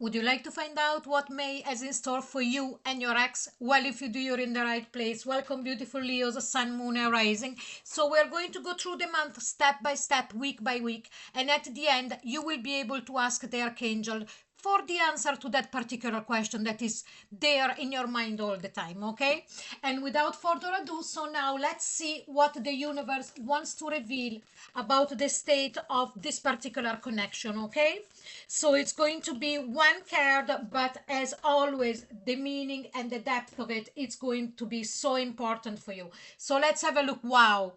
Would you like to find out what May has in store for you and your ex? Well, if you do, you're in the right place. Welcome, beautiful Leos, Sun, Moon, and Rising. So we're going to go through the month step by step, week by week. And at the end, you will be able to ask the Archangel for the answer to that particular question that is there in your mind all the time, okay? And without further ado, so now let's see what the universe wants to reveal about the state of this particular connection, okay? So it's going to be one card, but as always, the meaning and the depth of it, it's going to be so important for you. So let's have a look. Wow.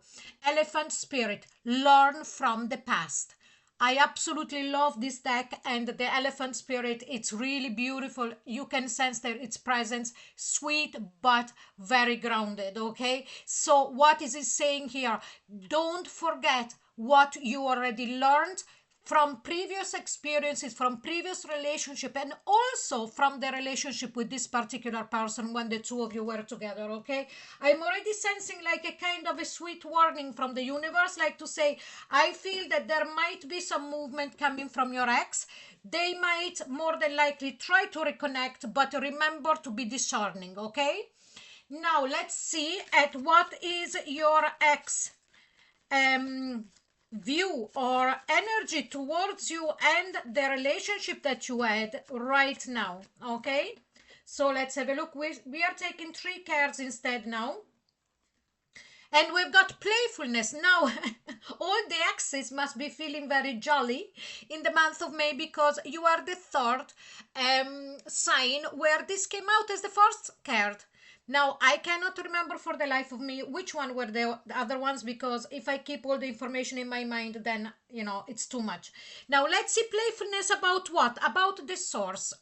Elephant Spirit, learn from the past. I absolutely love this deck, and the Elephant Spirit, it's really beautiful. You can sense that its presence, sweet but very grounded, okay? So what is it saying here? Don't forget what you already learned from previous experiences, from previous relationship, and also from the relationship with this particular person when the two of you were together, okay? I'm already sensing like a kind of a sweet warning from the universe, like to say, I feel that there might be some movement coming from your ex. They might more than likely try to reconnect, but remember to be discerning, okay? Now let's see at what is your ex view or energy towards you and the relationship that you had right now, okay? So let's have a look. We are taking 3 cards instead now. And we've got playfulness. Now, all the exes must be feeling very jolly in the month of May, because you are the third sign where this came out as the first card. Now, I cannot remember for the life of me which one were the other ones, because if I keep all the information in my mind, then, you know, it's too much. Now, let's see playfulness about what? About the source.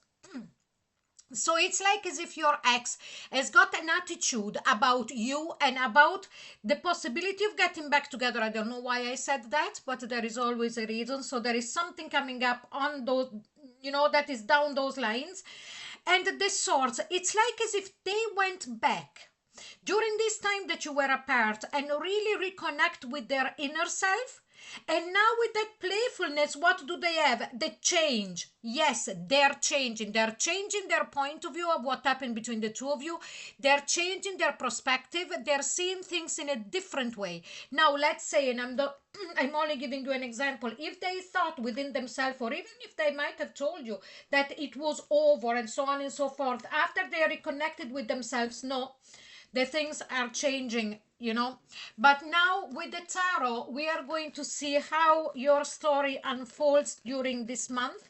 So it's like as if your ex has got an attitude about you and about the possibility of getting back together. I don't know why I said that, but there is always a reason. So there is something coming up on those, you know, that is down those lines. And the source, it's like as if they went back during this time that you were apart and really reconnect with their inner self. And now with that playfulness, what do they have? The change. Yes, they're changing. They're changing their point of view of what happened between the two of you. They're changing their perspective. They're seeing things in a different way. Now, let's say, and I'm only giving you an example, if they thought within themselves, or even if they might have told you that it was over and so on and so forth, after they reconnected with themselves, no, the things are changing, you know. But now with the tarot, we are going to see how your story unfolds during this month,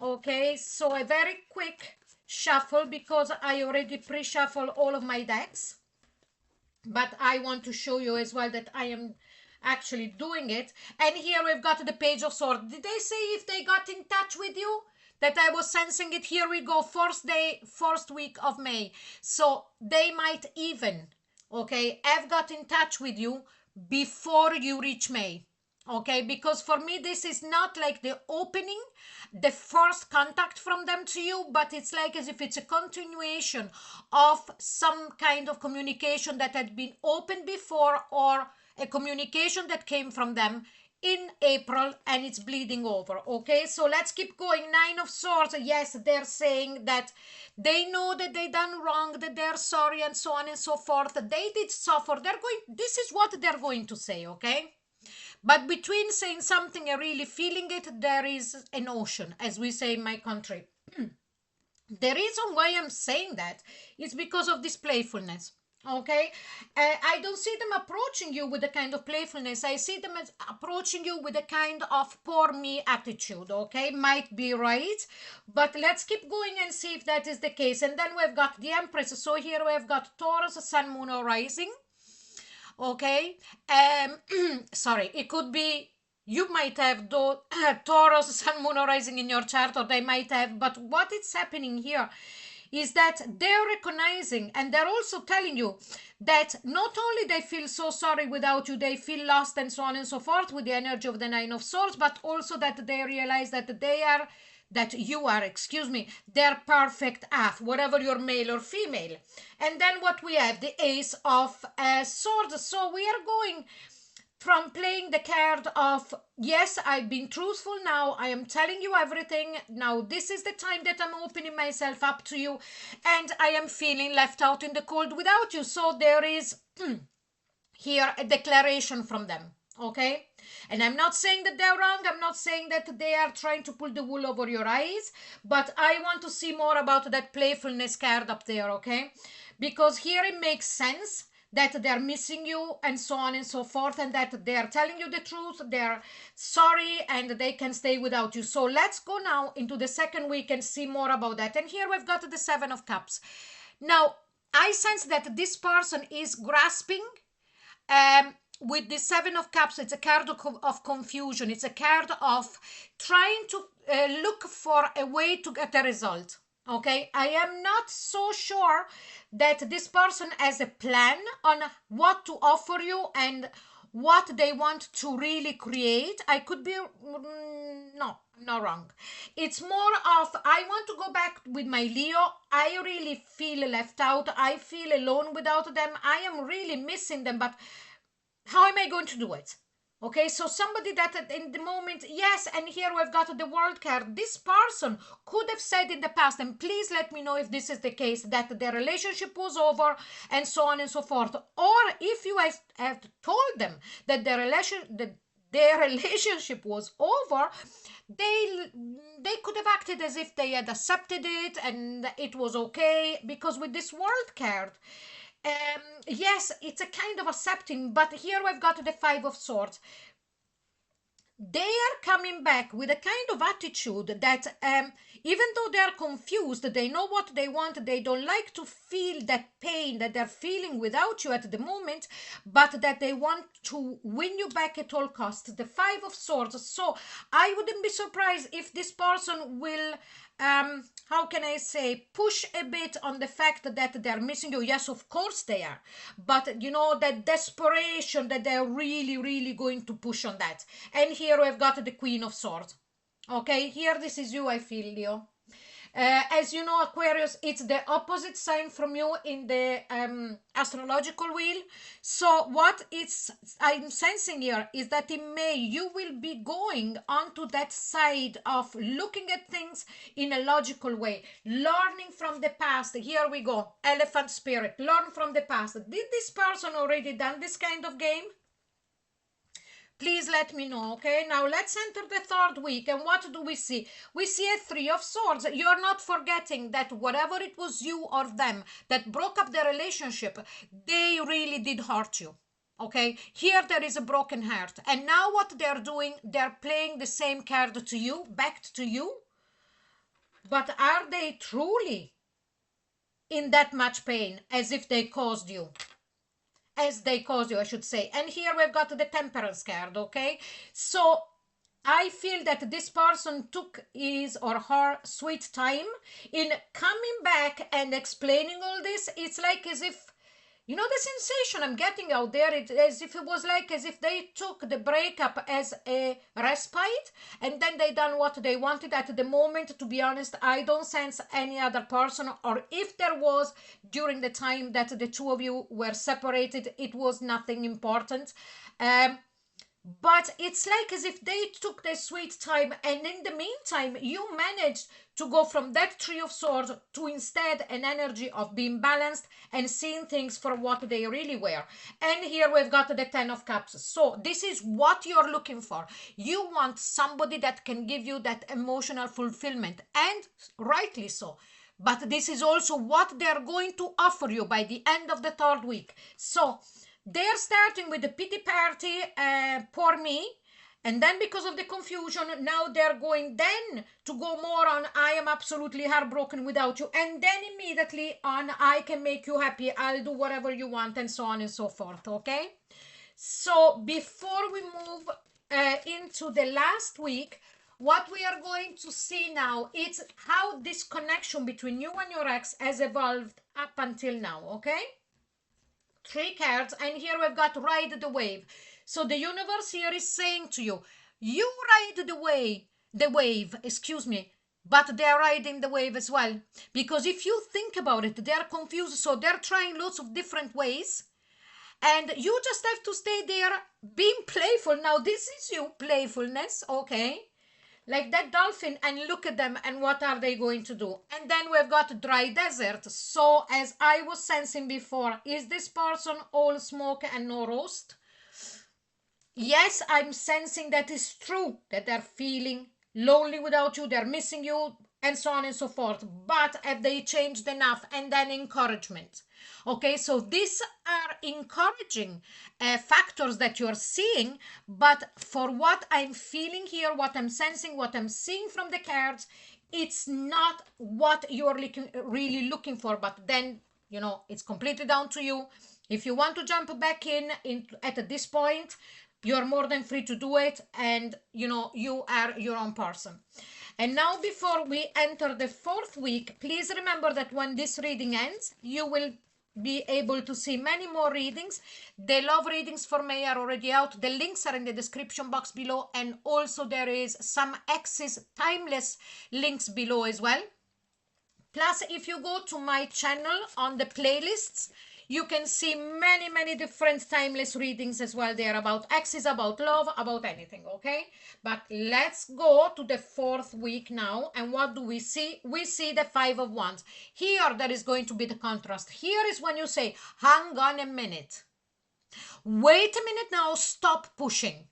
okay? So a very quick shuffle, because I already pre-shuffled all of my decks, but I want to show you as well that I am actually doing it. And here we've got the Page of Swords. Did they say if they got in touch with you? That I was sensing it. Here we go, first week of May. So they might even, okay, have got in touch with you before you reach May, okay? Because for me, this is not like the opening, the first contact from them to you, but it's like as if it's a continuation of some kind of communication that had been opened before, or a communication that came from them in April and it's bleeding over, okay? So let's keep going. 9 of Swords. Yes, they're saying that they know that they done wrong, that they're sorry, and so on and so forth. They did suffer. This is what they're going to say, okay? But between saying something and really feeling it, there is an ocean, as we say in my country. The reason why I'm saying that is because of this playfulness, okay? I don't see them approaching you with a kind of playfulness. I see them as approaching you with a kind of poor me attitude, okay? Might be right, but let's keep going and see if that is the case. And then we've got the Empress. So here we've got Taurus, Sun, Moon, or Rising, okay? Sorry, it could be you might have Taurus, Sun, Moon, or Rising in your chart, or they might have, but what is happening here is that they're recognizing, and they're also telling you that not only they feel so sorry without you, they feel lost and so on and so forth with the energy of the 9 of Swords, but also that they realize that you are, excuse me, their perfect half, whatever you're male or female. And then what we have, the Ace of Swords. So we are going from playing the card of, yes, I've been truthful now, I am telling you everything, now this is the time that I'm opening myself up to you, and I am feeling left out in the cold without you. So there is here a declaration from them, okay? And I'm not saying that they're wrong, I'm not saying that they are trying to pull the wool over your eyes, but I want to see more about that playfulness card up there, okay? Because here it makes sense that they're missing you and so on and so forth, and that they're telling you the truth, they're sorry, and they can stay without you. So let's go now into the second week and see more about that. And here we've got the Seven of Cups. Now I sense that this person is grasping with the Seven of Cups. It's a card of confusion. It's a card of trying to look for a way to get a result. Okay, I am not so sure that this person has a plan on what to offer you and what they want to really create. I could be, no, not wrong. It's more of, I want to go back with my Leo. I really feel left out. I feel alone without them. I am really missing them, but how am I going to do it? Okay, so somebody that in the moment, yes, and here we've got the World card. This person could have said in the past, and please let me know if this is the case, that their relationship was over and so on and so forth. Or if you have told them that their relationship was over, they could have acted as if they had accepted it and it was okay. Because with this World card, yes, it's a kind of accepting, but here we've got the Five of Swords. They are coming back with a kind of attitude that even though they are confused, they know what they want, they don't like to feel that pain that they're feeling without you at the moment, but that they want to win you back at all costs. The Five of Swords. So I wouldn't be surprised if this person will how can I say, push a bit on the fact that they're missing you. Yes, of course they are, but you know, that desperation that they're really going to push on that. And here we've got the Queen of Swords. Okay, here this is you, I feel, Leo. As you know, Aquarius, it's the opposite sign from you in the astrological wheel. So what I'm sensing here is that in May you will be going onto that side of looking at things in a logical way, learning from the past. Here we go, Elephant Spirit, learn from the past. Did this person already done this kind of game? Please let me know, okay? Now let's enter the third week, and what do we see? We see a Three of Swords. You're not forgetting that whatever it was you or them that broke up the relationship, they really did hurt you, okay? Here there is a broken heart, and now what they're doing, they're playing the same card to you, back to you, but are they truly in that much pain as if they caused you? I should say. And here we've got the Temperance card, okay? So I feel that this person took his or her sweet time in coming back and explaining all this. It's like as if, you know, the sensation I'm getting out there, as if it was like as if they took the breakup as a respite and then they done what they wanted at the moment. To be honest, I don't sense any other person, or if there was during the time that the two of you were separated, it was nothing important. But it's like as if they took their sweet time, and in the meantime you managed to go from that Three of Swords to instead an energy of being balanced and seeing things for what they really were. And here we've got the Ten of Cups. So this is what you're looking for. You want somebody that can give you that emotional fulfillment, and rightly so. But this is also what they're going to offer you by the end of the third week. So they're starting with the pity party, poor me, and then because of the confusion, now they're going then to go more on I am absolutely heartbroken without you, and then immediately on I can make you happy, I'll do whatever you want, and so on and so forth, okay? So before we move into the last week, what we are going to see now is how this connection between you and your ex has evolved up until now, okay? Three cards, and here we've got Ride the Wave. So the universe here is saying to you, you ride the wave, excuse me, but they're riding the wave as well. Because if you think about it, they're confused, so they're trying lots of different ways, And you just have to stay there being playful. Now this is you, playfulness, okay? Like that dolphin, and look at them and what are they going to do. And then we've got dry desert. So as I was sensing before, is this person all smoke and no roast? Yes, I'm sensing that is true, that they're feeling lonely without you, they're missing you, and so on and so forth. But have they changed enough? And then encouragement. Okay, so these are encouraging factors that you're seeing, but for what I'm feeling here, what I'm sensing, what I'm seeing from the cards, it's not what you're really looking for. But then, you know, it's completely down to you. If you want to jump back in at this point, you're more than free to do it, and you know, you are your own person. And now, before we enter the 4th week, please remember that when this reading ends, you will be able to see many more readings. The love readings for May are already out. The links are in the description box below, and also there is some X's timeless links below as well. Plus, if you go to my channel on the playlists, you can see many different timeless readings as well. They are about exes, about love, about anything, okay? But let's go to the 4th week now. And what do we see? We see the 5 of Wands. Here, there is going to be the contrast. Here is when you say, hang on a minute. Wait a minute now, stop pushing.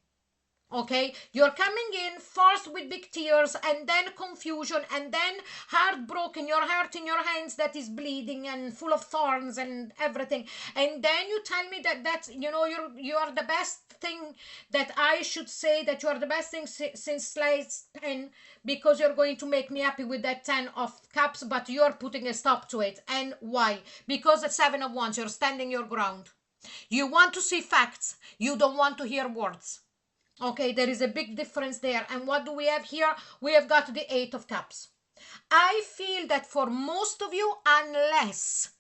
Okay, you're coming in first with big tears, and then confusion, and then heartbroken. You're hurting your hands that is bleeding and full of thorns and everything. And then you tell me that you know, you are the best thing, that I should say that you are the best thing since slice 10, because you're going to make me happy with that 10 of cups, but you're putting a stop to it. And why? Because the 7 of Wands, you're standing your ground. You want to see facts. You don't want to hear words. Okay, there is a big difference there. And what do we have here? We have got the 8 of Cups. I feel that for most of you, unless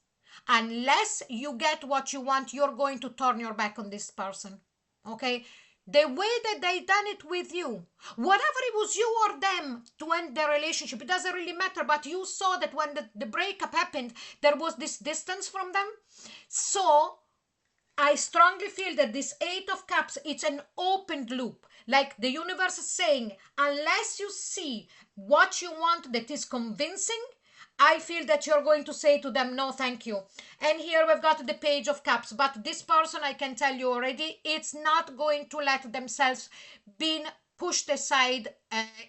you get what you want, you're going to turn your back on this person. Okay, the way that they done it with you, whatever it was, you or them, to end their relationship, it doesn't really matter. But you saw that when the breakup happened, there was this distance from them. So I strongly feel that this 8 of Cups, it's an open loop. Like the universe is saying, unless you see what you want that is convincing, I feel that you're going to say to them, no, thank you. And here we've got the Page of Cups. But this person, I can tell you already, it's not going to let themselves be pushed aside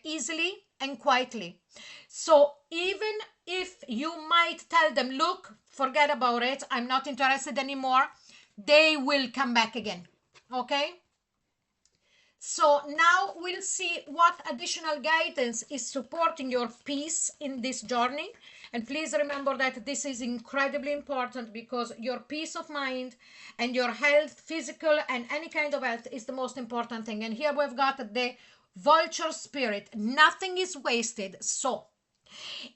easily and quietly. So even if you might tell them, look, forget about it, I'm not interested anymore, they will come back again. Okay, so now we'll see what additional guidance is supporting your peace in this journey. And please remember that this is incredibly important, because your peace of mind and your health, physical and any kind of health, is the most important thing. And here we've got the Vulture Spirit. Nothing is wasted. So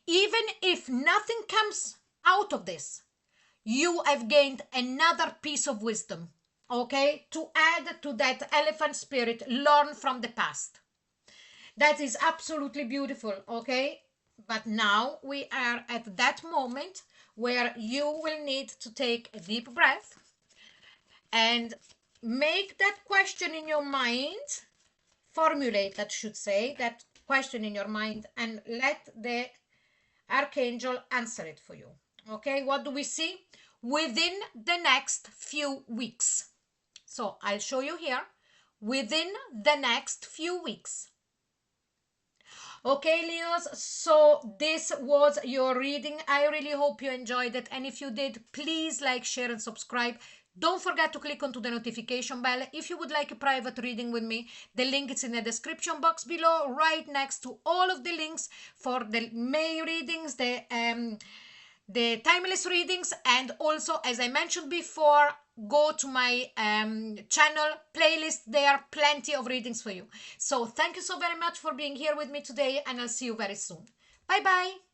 even if nothing comes out of this, you have gained another piece of wisdom, okay, to add to that elephant spirit. Learn from the past. That is absolutely beautiful, okay? But now we are at that moment where you will need to take a deep breath and make that question in your mind, formulate, that should say, that question in your mind, and let the Archangel answer it for you. Okay, what do we see? Within the next few weeks. So I'll show you here. Within the next few weeks. Okay, Leos, so this was your reading. I really hope you enjoyed it. And if you did, please like, share and subscribe. Don't forget to click onto the notification bell. If you would like a private reading with me, the link is in the description box below, right next to all of the links for the May readings, the timeless readings, and also, as I mentioned before, go to my channel playlist. There are plenty of readings for you. So thank you so very much for being here with me today, and I'll see you very soon. Bye bye.